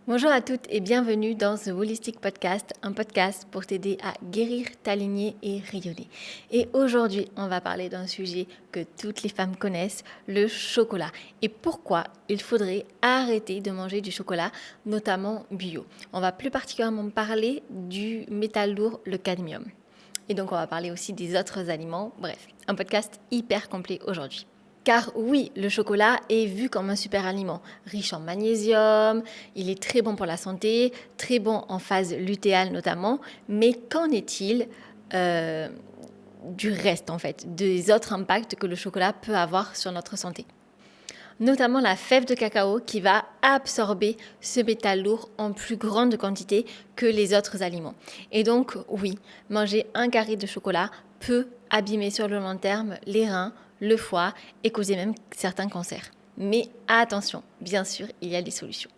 Bonjour à toutes et bienvenue dans The Holistic Podcast, un podcast pour t'aider à guérir, t'aligner et rayonner. Et aujourd'hui, on va parler d'un sujet que toutes les femmes connaissent, le chocolat. Et pourquoi il faudrait arrêter de manger du chocolat, notamment bio. On va plus particulièrement parler du métal lourd, le cadmium. Et donc, on va parler aussi des autres aliments. Bref, un podcast hyper complet aujourd'hui. Car oui, le chocolat est vu comme un super aliment, riche en magnésium, il est très bon pour la santé, très bon en phase lutéale notamment, mais qu'en est-il du reste en fait, des autres impacts que le chocolat peut avoir sur notre santé? Notamment la fève de cacao qui va absorber ce métal lourd en plus grande quantité que les autres aliments. Et donc oui, manger un carré de chocolat peut abîmer sur le long terme les reins, le foie et causer même certains cancers. Mais attention, bien sûr, il y a des solutions.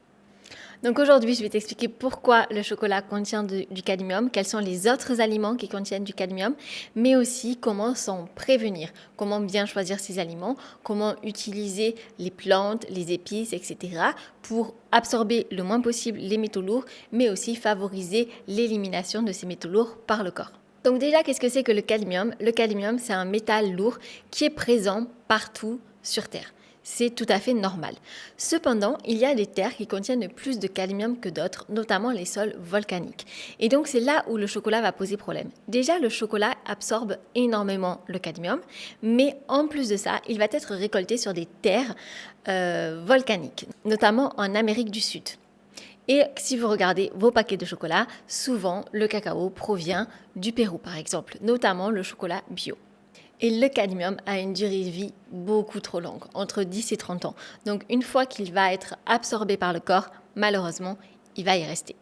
Donc aujourd'hui, je vais t'expliquer pourquoi le chocolat contient du cadmium, quels sont les autres aliments qui contiennent du cadmium, mais aussi comment s'en prévenir, comment bien choisir ces aliments, comment utiliser les plantes, les épices, etc. pour absorber le moins possible les métaux lourds, mais aussi favoriser l'élimination de ces métaux lourds par le corps. Donc déjà, qu'est-ce que c'est que le cadmium? Le cadmium, c'est un métal lourd qui est présent partout sur Terre. C'est tout à fait normal. Cependant, il y a des terres qui contiennent plus de cadmium que d'autres, notamment les sols volcaniques. Et donc, c'est là où le chocolat va poser problème. Déjà, le chocolat absorbe énormément le cadmium, mais en plus de ça, il va être récolté sur des terres volcaniques, notamment en Amérique du Sud. Et si vous regardez vos paquets de chocolat, souvent le cacao provient du Pérou par exemple, notamment le chocolat bio. Et le cadmium a une durée de vie beaucoup trop longue, entre 10 et 30 ans. Donc une fois qu'il va être absorbé par le corps, malheureusement, il va y rester.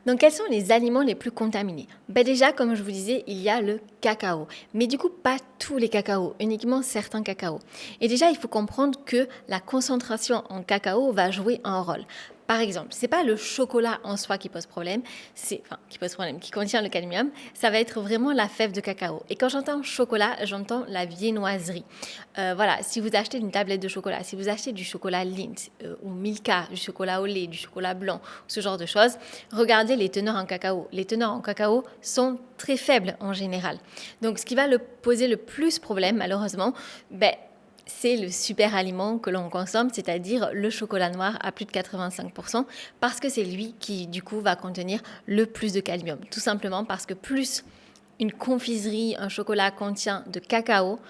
Donc quels sont les aliments les plus contaminés? Déjà, comme je vous disais, il y a le cacao. Mais du coup, pas tous les cacaos, uniquement certains cacaos. Et déjà, il faut comprendre que la concentration en cacao va jouer un rôle. Par exemple, c'est pas le chocolat en soi qui pose problème, qui contient le cadmium, ça va être vraiment la fève de cacao. Et quand j'entends chocolat, j'entends la viennoiserie. Si vous achetez une tablette de chocolat, si vous achetez du chocolat Lindt ou Milka, du chocolat au lait, du chocolat blanc, ce genre de choses, regardez les teneurs en cacao. Les teneurs en cacao sont très faibles en général. Donc, ce qui va poser le plus problème, malheureusement, c'est le super aliment que l'on consomme, c'est-à-dire le chocolat noir à plus de 85%, parce que c'est lui qui, du coup, va contenir le plus de cadmium. Tout simplement parce que plus une confiserie, un chocolat contient de cacao,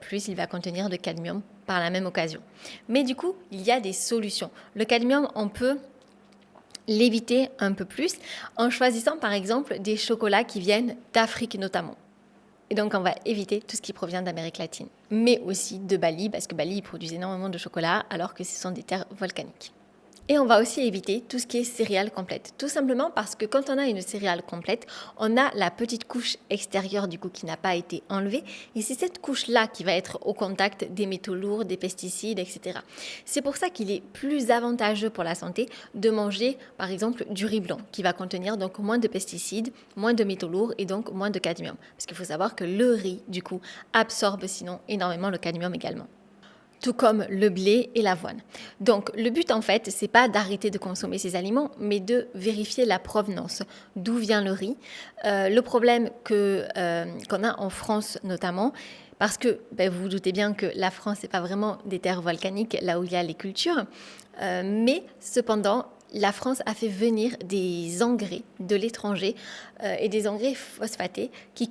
plus il va contenir de cadmium par la même occasion. Mais du coup, il y a des solutions. Le cadmium, on peut l'éviter un peu plus en choisissant par exemple des chocolats qui viennent d'Afrique notamment. Et donc, on va éviter tout ce qui provient d'Amérique latine, mais aussi de Bali, parce que Bali produit énormément de chocolat, alors que ce sont des terres volcaniques. Et on va aussi éviter tout ce qui est céréales complètes. Tout simplement parce que quand on a une céréale complète, on a la petite couche extérieure du coup qui n'a pas été enlevée. Et c'est cette couche-là qui va être au contact des métaux lourds, des pesticides, etc. C'est pour ça qu'il est plus avantageux pour la santé de manger par exemple du riz blanc qui va contenir donc moins de pesticides, moins de métaux lourds et donc moins de cadmium. Parce qu'il faut savoir que le riz du coup absorbe sinon énormément le cadmium également, tout comme le blé et l'avoine. Donc le but en fait, c'est pas d'arrêter de consommer ces aliments, mais de vérifier la provenance, d'où vient le riz. Le problème qu'on a en France notamment, parce que vous vous doutez bien que la France c'est pas vraiment des terres volcaniques là où il y a les cultures, mais cependant la France a fait venir des engrais de l'étranger et des engrais phosphatés qui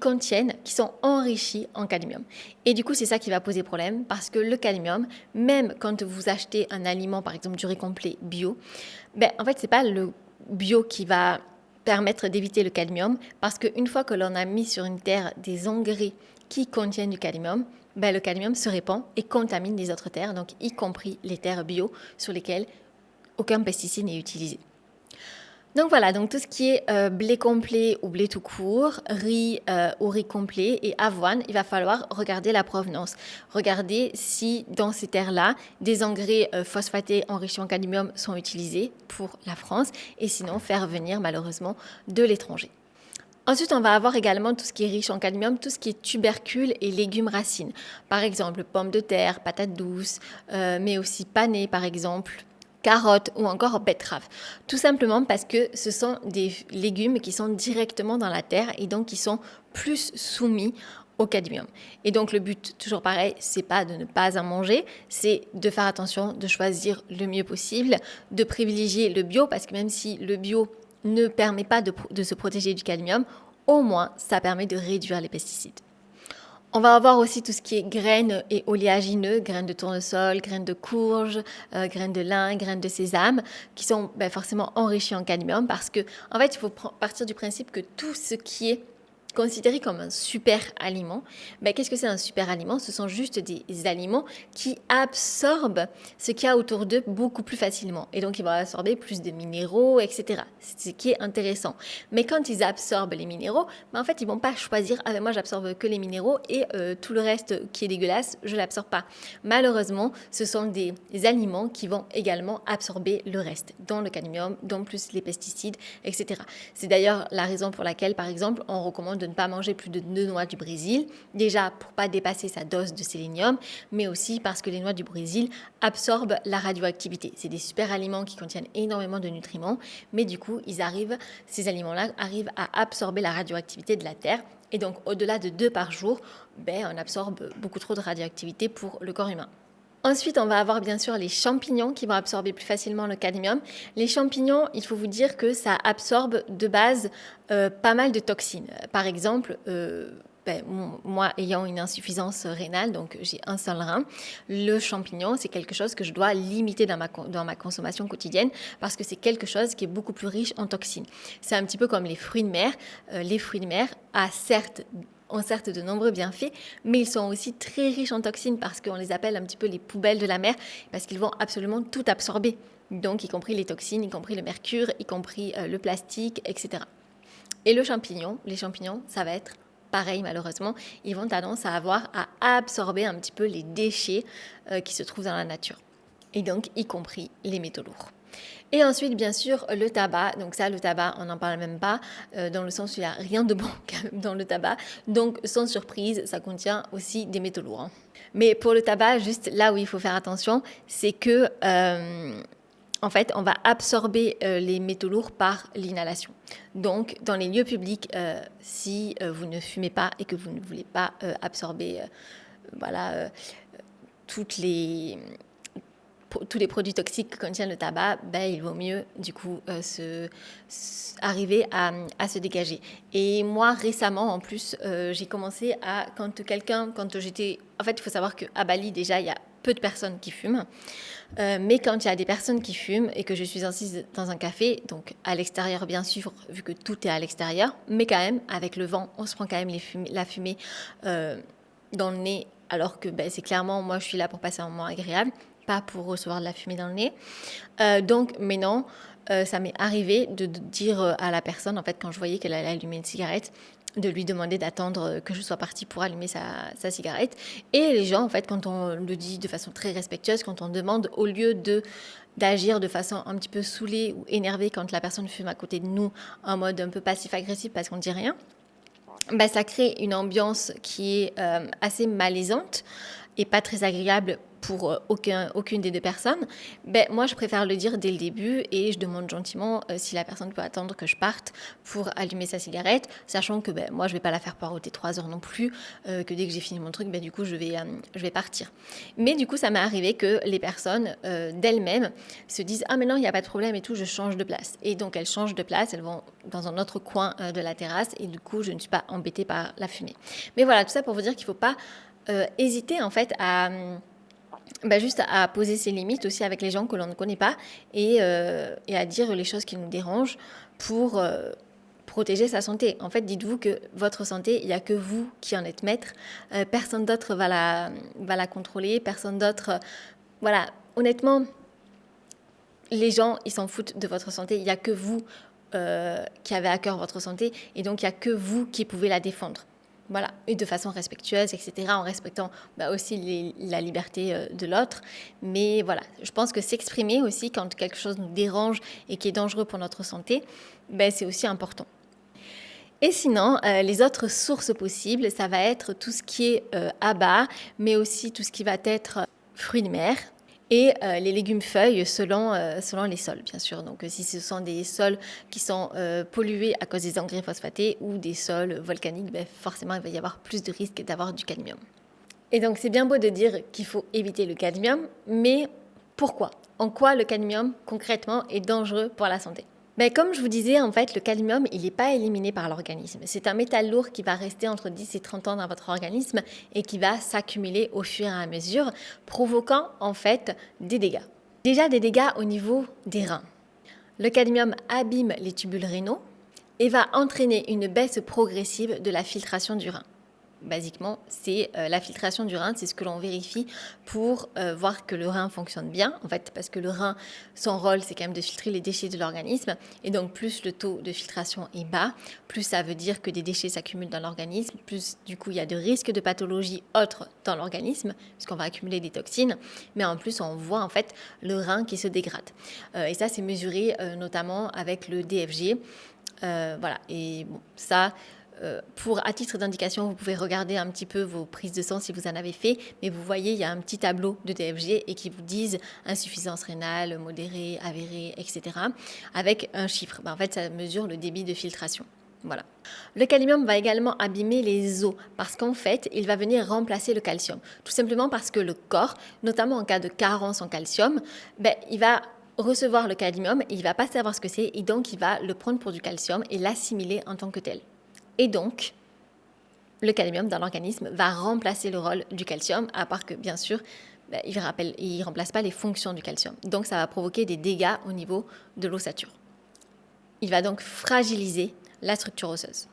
sont enrichis en cadmium. Et du coup, c'est ça qui va poser problème parce que le cadmium, même quand vous achetez un aliment, par exemple du riz complet bio, en fait, c'est pas le bio qui va permettre d'éviter le cadmium parce qu'une fois que l'on a mis sur une terre des engrais qui contiennent du cadmium, le cadmium se répand et contamine les autres terres, donc y compris les terres bio sur lesquelles aucun pesticide n'est utilisé. Donc voilà, donc tout ce qui est blé complet ou blé tout court, riz ou riz complet et avoine, il va falloir regarder la provenance. Regarder si dans ces terres-là, des engrais phosphatés enrichis en cadmium sont utilisés pour la France et sinon faire venir malheureusement de l'étranger. Ensuite, on va avoir également tout ce qui est riche en cadmium, tout ce qui est tubercules et légumes racines. Par exemple, pommes de terre, patates douces, mais aussi panais par exemple, carottes ou encore betteraves. Tout simplement parce que ce sont des légumes qui sont directement dans la terre et donc qui sont plus soumis au cadmium. Et donc le but, toujours pareil, c'est pas de ne pas en manger, c'est de faire attention, de choisir le mieux possible, de privilégier le bio parce que même si le bio ne permet pas de se protéger du cadmium, au moins ça permet de réduire les pesticides. On va avoir aussi tout ce qui est graines et oléagineux, graines de tournesol, graines de courge, graines de lin, graines de sésame, qui sont forcément enrichies en cadmium parce que, en fait, il faut partir du principe que tout ce qui est considéré comme un super aliment, qu'est-ce que c'est un super aliment? Ce sont juste des aliments qui absorbent ce qu'il y a autour d'eux beaucoup plus facilement. Et donc, ils vont absorber plus de minéraux, etc. C'est ce qui est intéressant. Mais quand ils absorbent les minéraux, en fait, ils ne vont pas choisir « Ah, moi, j'absorbe que les minéraux et tout le reste qui est dégueulasse, je ne l'absorbe pas. » Malheureusement, ce sont des aliments qui vont également absorber le reste, dont le cadmium, dont plus les pesticides, etc. C'est d'ailleurs la raison pour laquelle, par exemple, on recommande de ne pas manger plus de 2 noix du Brésil, déjà pour ne pas dépasser sa dose de sélénium, mais aussi parce que les noix du Brésil absorbent la radioactivité. C'est des super aliments qui contiennent énormément de nutriments, mais du coup, ces aliments-là arrivent à absorber la radioactivité de la terre. Et donc, au-delà de 2 par jour, on absorbe beaucoup trop de radioactivité pour le corps humain. Ensuite, on va avoir bien sûr les champignons qui vont absorber plus facilement le cadmium. Les champignons, il faut vous dire que ça absorbe de base pas mal de toxines. Par exemple, moi ayant une insuffisance rénale, donc j'ai un seul rein, le champignon, c'est quelque chose que je dois limiter dans ma consommation quotidienne parce que c'est quelque chose qui est beaucoup plus riche en toxines. C'est un petit peu comme les fruits de mer. Les fruits de mer ont certes de nombreux bienfaits, mais ils sont aussi très riches en toxines parce qu'on les appelle un petit peu les poubelles de la mer, parce qu'ils vont absolument tout absorber. Donc, y compris les toxines, y compris le mercure, y compris le plastique, etc. Et les champignons, ça va être pareil malheureusement. Ils vont tendance à avoir à absorber un petit peu les déchets qui se trouvent dans la nature. Et donc, y compris les métaux lourds. Et ensuite, bien sûr, le tabac. Donc ça, le tabac, on n'en parle même pas, dans le sens où il n'y a rien de bon dans le tabac. Donc, sans surprise, ça contient aussi des métaux lourds. Mais pour le tabac, juste là où il faut faire attention, c'est que, en fait, on va absorber les métaux lourds par l'inhalation. Donc, dans les lieux publics, si vous ne fumez pas et que vous ne voulez pas absorber tous les produits toxiques que contient le tabac, il vaut mieux du coup arriver à se dégager. Et moi récemment en plus, j'ai commencé en fait il faut savoir qu'à Bali déjà il y a peu de personnes qui fument, mais quand il y a des personnes qui fument et que je suis assise dans un café, donc à l'extérieur bien sûr, vu que tout est à l'extérieur, mais quand même avec le vent, on se prend quand même la fumée dans le nez, alors que c'est clairement, moi je suis là pour passer un moment agréable, pas pour recevoir de la fumée dans le nez. Mais non, ça m'est arrivé de dire à la personne, en fait, quand je voyais qu'elle allait allumer une cigarette, de lui demander d'attendre que je sois partie pour allumer sa cigarette. Et les gens, en fait, quand on le dit de façon très respectueuse, quand on demande, au lieu d'agir de façon un petit peu saoulée ou énervée quand la personne fume à côté de nous, en mode un peu passif-agressif parce qu'on ne dit rien, ça crée une ambiance qui est assez malaisante et pas très agréable pour aucune des deux personnes. Moi, je préfère le dire dès le début et je demande gentiment si la personne peut attendre que je parte pour allumer sa cigarette, sachant que moi, je vais pas la faire poireauter 3 heures non plus, que dès que j'ai fini mon truc, du coup, je vais partir. Mais du coup, ça m'est arrivé que les personnes d'elles-mêmes se disent « Ah, mais non, il n'y a pas de problème et tout, je change de place. » Et donc, elles changent de place, elles vont dans un autre coin de la terrasse et du coup, je ne suis pas embêtée par la fumée. Mais voilà, tout ça pour vous dire qu'il ne faut pas hésiter en fait juste à poser ses limites aussi avec les gens que l'on ne connaît pas et à dire les choses qui nous dérangent pour protéger sa santé. En fait, dites-vous que votre santé, il n'y a que vous qui en êtes maître. Personne d'autre va la contrôler, personne d'autre... Voilà, honnêtement, les gens, ils s'en foutent de votre santé. Il n'y a que vous qui avez à cœur votre santé et donc il n'y a que vous qui pouvez la défendre. Voilà, et de façon respectueuse, etc., en respectant aussi la liberté de l'autre. Mais voilà, je pense que s'exprimer aussi quand quelque chose nous dérange et qui est dangereux pour notre santé, c'est aussi important. Et sinon, les autres sources possibles, ça va être tout ce qui est abats, mais aussi tout ce qui va être fruits de mer. et les légumes feuilles selon les sols, bien sûr. Donc, si ce sont des sols qui sont pollués à cause des engrais phosphatés ou des sols volcaniques, forcément, il va y avoir plus de risques d'avoir du cadmium. Et donc, c'est bien beau de dire qu'il faut éviter le cadmium, mais pourquoi ? En quoi le cadmium, concrètement, est dangereux pour la santé ? Comme je vous disais, en fait, le cadmium, il n'est pas éliminé par l'organisme. C'est un métal lourd qui va rester entre 10 et 30 ans dans votre organisme et qui va s'accumuler au fur et à mesure, provoquant en fait des dégâts. Déjà des dégâts au niveau des reins. Le cadmium abîme les tubules rénaux et va entraîner une baisse progressive de la filtration du rein. Basiquement, c'est la filtration du rein, c'est ce que l'on vérifie pour voir que le rein fonctionne bien. En fait, parce que le rein, son rôle, c'est quand même de filtrer les déchets de l'organisme. Et donc, plus le taux de filtration est bas, plus ça veut dire que des déchets s'accumulent dans l'organisme, plus du coup, il y a de risques de pathologies autres dans l'organisme, puisqu'on va accumuler des toxines. Mais en plus, on voit en fait le rein qui se dégrade. Et ça, c'est mesuré notamment avec le DFG. Voilà. Et bon, ça... à titre d'indication, vous pouvez regarder un petit peu vos prises de sang si vous en avez fait, mais vous voyez, il y a un petit tableau de DFG et qui vous disent insuffisance rénale, modérée, avérée, etc. avec un chiffre. En fait, ça mesure le débit de filtration. Voilà. Le cadmium va également abîmer les os parce qu'en fait, il va venir remplacer le calcium. Tout simplement parce que le corps, notamment en cas de carence en calcium, il va recevoir le cadmium, il ne va pas savoir ce que c'est et donc il va le prendre pour du calcium et l'assimiler en tant que tel. Et donc, le cadmium dans l'organisme va remplacer le rôle du calcium, à part que, bien sûr, il ne remplace pas les fonctions du calcium. Donc, ça va provoquer des dégâts au niveau de l'ossature. Il va donc fragiliser la structure osseuse,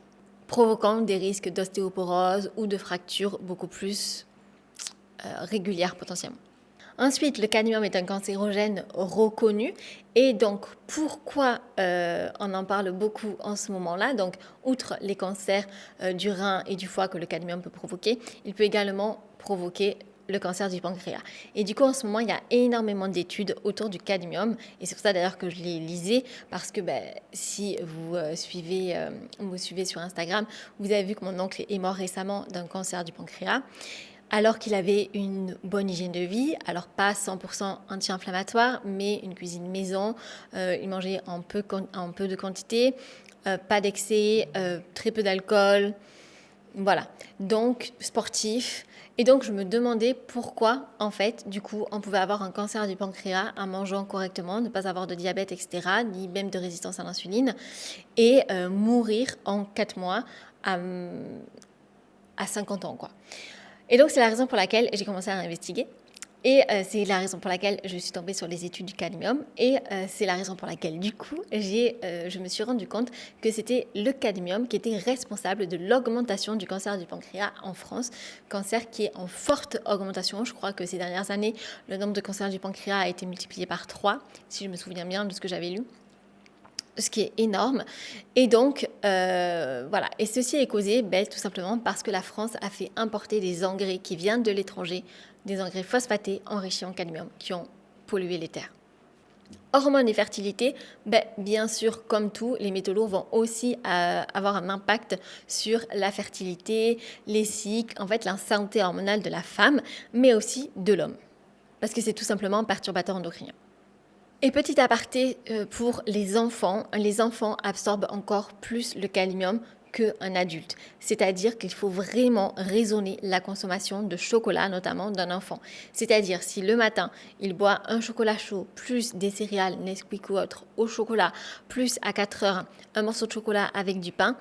provoquant des risques d'ostéoporose ou de fractures beaucoup plus régulières potentiellement. Ensuite, le cadmium est un cancérogène reconnu et donc pourquoi on en parle beaucoup en ce moment-là? Donc, outre les cancers du rein et du foie que le cadmium peut provoquer, il peut également provoquer le cancer du pancréas. Et du coup, en ce moment, il y a énormément d'études autour du cadmium et c'est pour ça d'ailleurs que je les lisais parce que si vous me suivez sur Instagram, vous avez vu que mon oncle est mort récemment d'un cancer du pancréas. Alors qu'il avait une bonne hygiène de vie, alors pas 100% anti-inflammatoire, mais une cuisine maison, il mangeait en peu de quantité, pas d'excès, très peu d'alcool, voilà. Donc sportif. Et donc je me demandais pourquoi, en fait, du coup, on pouvait avoir un cancer du pancréas en mangeant correctement, ne pas avoir de diabète, etc., ni même de résistance à l'insuline, et mourir en 4 mois à 50 ans, quoi. Et donc, c'est la raison pour laquelle j'ai commencé à investiguer. Et c'est la raison pour laquelle je suis tombée sur les études du cadmium. Et c'est la raison pour laquelle, du coup, je me suis rendu compte que c'était le cadmium qui était responsable de l'augmentation du cancer du pancréas en France. Cancer qui est en forte augmentation. Je crois que ces dernières années, le nombre de cancers du pancréas a été multiplié par 3, si je me souviens bien de ce que j'avais lu. Ce qui est énorme. Et donc, voilà. Et ceci est causé tout simplement parce que la France a fait importer des engrais qui viennent de l'étranger, des engrais phosphatés enrichis en cadmium, qui ont pollué les terres. Hormones et fertilité, bien sûr, comme tout, les métaux lourds vont aussi avoir un impact sur la fertilité, les cycles, en fait, la santé hormonale de la femme, mais aussi de l'homme. Parce que c'est tout simplement un perturbateur endocrinien. Et petit aparté pour les enfants absorbent encore plus le cadmium qu'un adulte. C'est-à-dire qu'il faut vraiment raisonner la consommation de chocolat, notamment d'un enfant. C'est-à-dire si le matin, il boit un chocolat chaud, plus des céréales, Nesquik ou autre, au chocolat, plus à 4 heures, un morceau de chocolat avec du pain,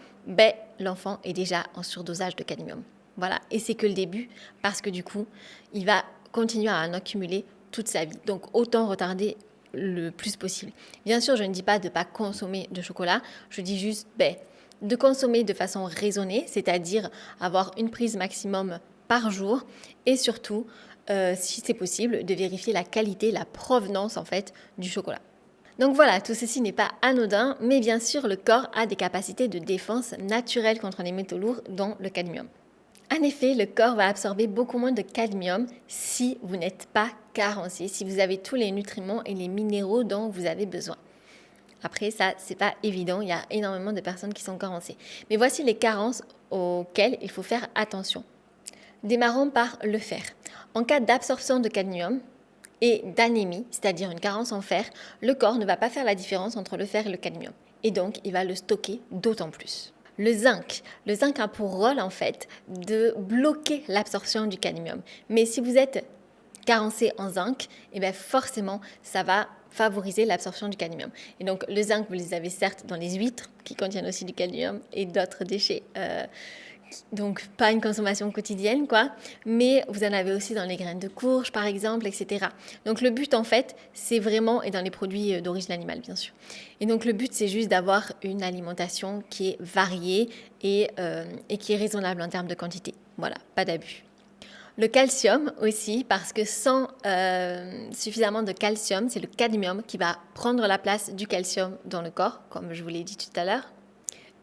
l'enfant est déjà en surdosage de cadmium. Voilà, et c'est que le début, parce que du coup, il va continuer à en accumuler toute sa vie. Donc autant retarder le plus possible. Bien sûr, je ne dis pas de ne pas consommer de chocolat, je dis juste de consommer de façon raisonnée, c'est-à-dire avoir une prise maximum par jour et surtout, si c'est possible, de vérifier la qualité, la provenance en fait du chocolat. Donc voilà, tout ceci n'est pas anodin, mais bien sûr, le corps a des capacités de défense naturelles contre les métaux lourds, dont le cadmium. En effet, le corps va absorber beaucoup moins de cadmium si vous n'êtes pas carencé, si vous avez tous les nutriments et les minéraux dont vous avez besoin. Après, ça, c'est pas évident, il y a énormément de personnes qui sont carencées. Mais voici les carences auxquelles il faut faire attention. Démarrons par le fer. En cas d'absorption de cadmium et d'anémie, c'est-à-dire une carence en fer, le corps ne va pas faire la différence entre le fer et le cadmium. Et donc, il va le stocker d'autant plus. Le zinc a pour rôle en fait de bloquer l'absorption du cadmium. Mais si vous êtes carencé en zinc, et bien forcément, ça va favoriser l'absorption du cadmium. Et donc, le zinc, vous les avez certes dans les huîtres, qui contiennent aussi du cadmium et d'autres déchets. Donc, pas une consommation quotidienne, quoi. Mais vous en avez aussi dans les graines de courge, par exemple, etc. Donc, le but, en fait, c'est vraiment, et dans les produits d'origine animale, bien sûr. Et donc, le but, c'est juste d'avoir une alimentation qui est variée et qui est raisonnable en termes de quantité. Voilà, pas d'abus. Le calcium aussi, parce que sans suffisamment de calcium, c'est le cadmium qui va prendre la place du calcium dans le corps, comme je vous l'ai dit tout à l'heure.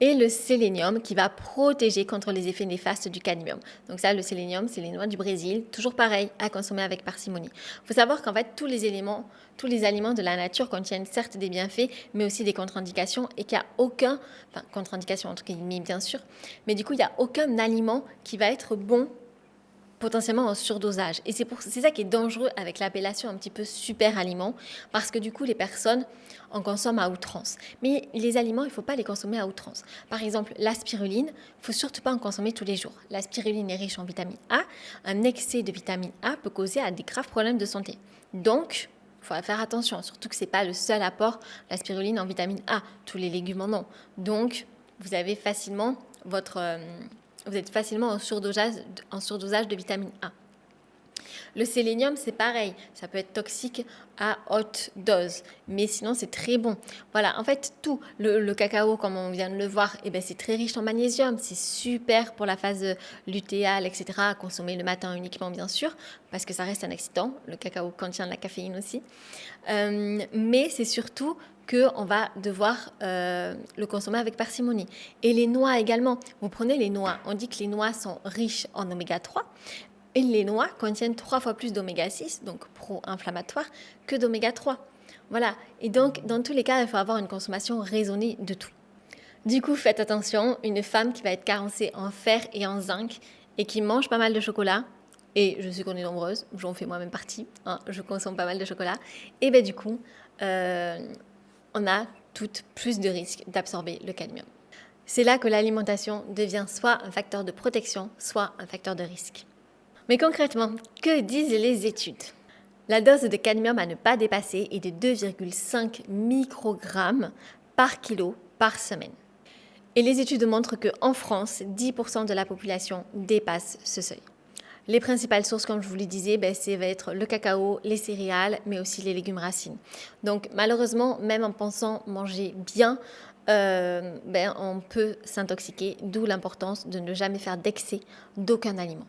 Et le sélénium qui va protéger contre les effets néfastes du cadmium. Donc ça, le sélénium, c'est les noix du Brésil, toujours pareil, à consommer avec parcimonie. Il faut savoir qu'en fait, tous les aliments de la nature contiennent certes des bienfaits, mais aussi des contre-indications, et qu'il n'y a aucun, enfin contre-indications entre guillemets bien sûr, mais du coup, il n'y a aucun aliment qui va être bon potentiellement en surdosage. Et c'est ça qui est dangereux avec l'appellation un petit peu super aliment, parce que du coup, les personnes en consomment à outrance. Mais les aliments, il ne faut pas les consommer à outrance. Par exemple, la spiruline, il ne faut surtout pas en consommer tous les jours. La spiruline est riche en vitamine A. Un excès de vitamine A peut causer des graves problèmes de santé. Donc, il faut faire attention, surtout que ce n'est pas le seul apport, la spiruline en vitamine A. Tous les légumes en ont. Donc, vous avez facilement vous êtes facilement en surdosage de vitamine A. Le sélénium, c'est pareil, ça peut être toxique à haute dose, mais sinon c'est très bon. Voilà, en fait, tout le cacao, comme on vient de le voir, c'est très riche en magnésium, c'est super pour la phase lutéale, etc., à consommer le matin uniquement, bien sûr, parce que ça reste un excitant. Le cacao contient de la caféine aussi. Mais c'est surtout qu'on va devoir le consommer avec parcimonie. Et les noix également. Vous prenez les noix. On dit que les noix sont riches en oméga 3. Et les noix contiennent 3 fois plus d'oméga 6, donc pro-inflammatoire, que d'oméga 3. Voilà. Et donc, dans tous les cas, il faut avoir une consommation raisonnée de tout. Du coup, faites attention, une femme qui va être carencée en fer et en zinc et qui mange pas mal de chocolat, et je sais qu'on est nombreuses, j'en fais moi-même partie, je consomme pas mal de chocolat, et du coup, on a toutes plus de risques d'absorber le cadmium. C'est là que l'alimentation devient soit un facteur de protection, soit un facteur de risque. Mais concrètement, que disent les études ? La dose de cadmium à ne pas dépasser est de 2,5 microgrammes par kilo par semaine. Et les études montrent qu'en France, 10% de la population dépasse ce seuil. Les principales sources, comme je vous le disais, ça va être le cacao, les céréales, mais aussi les légumes racines. Donc malheureusement, même en pensant manger bien, on peut s'intoxiquer, d'où l'importance de ne jamais faire d'excès d'aucun aliment.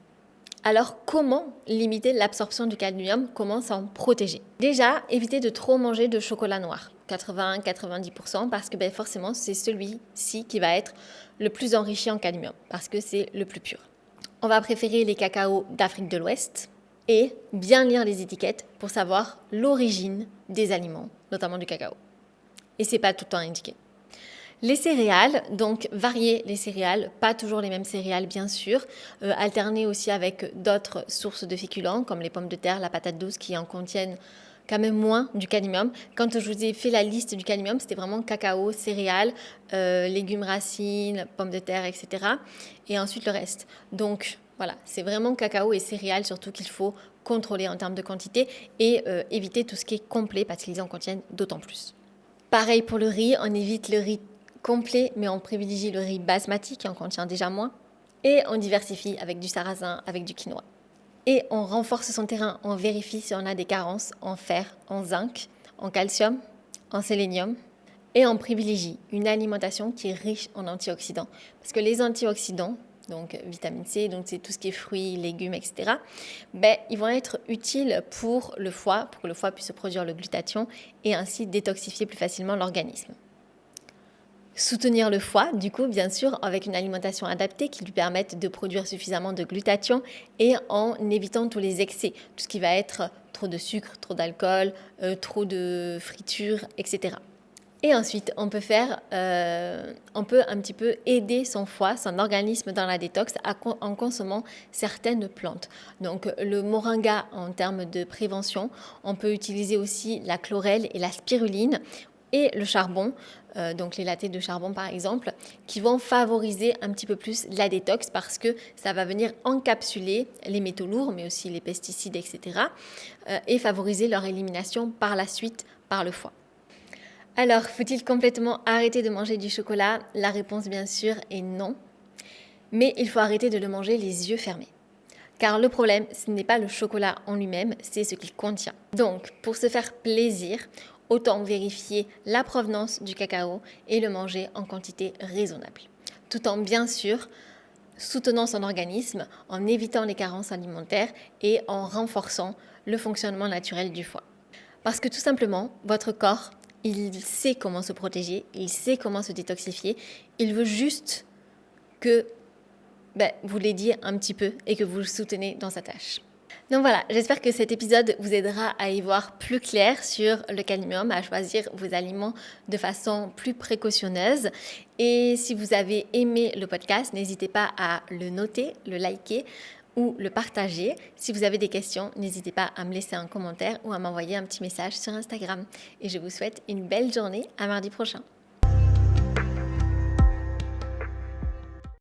Alors, comment limiter l'absorption du cadmium ? Comment s'en protéger ? Déjà, évitez de trop manger de chocolat noir, 80-90%, parce que forcément, c'est celui-ci qui va être le plus enrichi en cadmium, parce que c'est le plus pur. On va préférer les cacaos d'Afrique de l'Ouest et bien lire les étiquettes pour savoir l'origine des aliments, notamment du cacao. Et c'est pas tout le temps indiqué. Les céréales, donc varier les céréales, pas toujours les mêmes céréales bien sûr, alterner aussi avec d'autres sources de féculents comme les pommes de terre, la patate douce qui en contiennent quand même moins du cadmium. Quand je vous ai fait la liste du cadmium, c'était vraiment cacao, céréales, légumes racines, pommes de terre, etc. Et ensuite le reste. Donc voilà, c'est vraiment cacao et céréales surtout qu'il faut contrôler en termes de quantité et éviter tout ce qui est complet parce qu'ils en contiennent d'autant plus. Pareil pour le riz, on évite le riz complet, mais on privilégie le riz basmati qui en contient déjà moins. Et on diversifie avec du sarrasin, avec du quinoa. Et on renforce son terrain, on vérifie si on a des carences en fer, en zinc, en calcium, en sélénium. Et on privilégie une alimentation qui est riche en antioxydants. Parce que les antioxydants, donc vitamine C, donc c'est tout ce qui est fruits, légumes, etc., ils vont être utiles pour le foie, pour que le foie puisse produire le glutathion et ainsi détoxifier plus facilement l'organisme. Soutenir le foie, du coup, bien sûr, avec une alimentation adaptée qui lui permette de produire suffisamment de glutathion et en évitant tous les excès, tout ce qui va être trop de sucre, trop d'alcool, trop de friture, etc. Et ensuite, on peut un petit peu aider son foie, son organisme dans la détox en consommant certaines plantes. Donc le moringa en termes de prévention, on peut utiliser aussi la chlorelle et la spiruline et le charbon, donc les lattés de charbon par exemple, qui vont favoriser un petit peu plus la détox parce que ça va venir encapsuler les métaux lourds, mais aussi les pesticides, etc. Et favoriser leur élimination par la suite par le foie. Alors, faut-il complètement arrêter de manger du chocolat? La réponse bien sûr est non. Mais il faut arrêter de le manger les yeux fermés. Car le problème, ce n'est pas le chocolat en lui-même, c'est ce qu'il contient. Donc, pour se faire plaisir, autant vérifier la provenance du cacao et le manger en quantité raisonnable. Tout en bien sûr soutenant son organisme, en évitant les carences alimentaires et en renforçant le fonctionnement naturel du foie. Parce que tout simplement, votre corps, il sait comment se protéger, il sait comment se détoxifier, il veut juste que vous l'aidiez un petit peu et que vous le soutenez dans sa tâche. Donc voilà, j'espère que cet épisode vous aidera à y voir plus clair sur le cadmium, à choisir vos aliments de façon plus précautionneuse. Et si vous avez aimé le podcast, n'hésitez pas à le noter, le liker ou le partager. Si vous avez des questions, n'hésitez pas à me laisser un commentaire ou à m'envoyer un petit message sur Instagram. Et je vous souhaite une belle journée, à mardi prochain.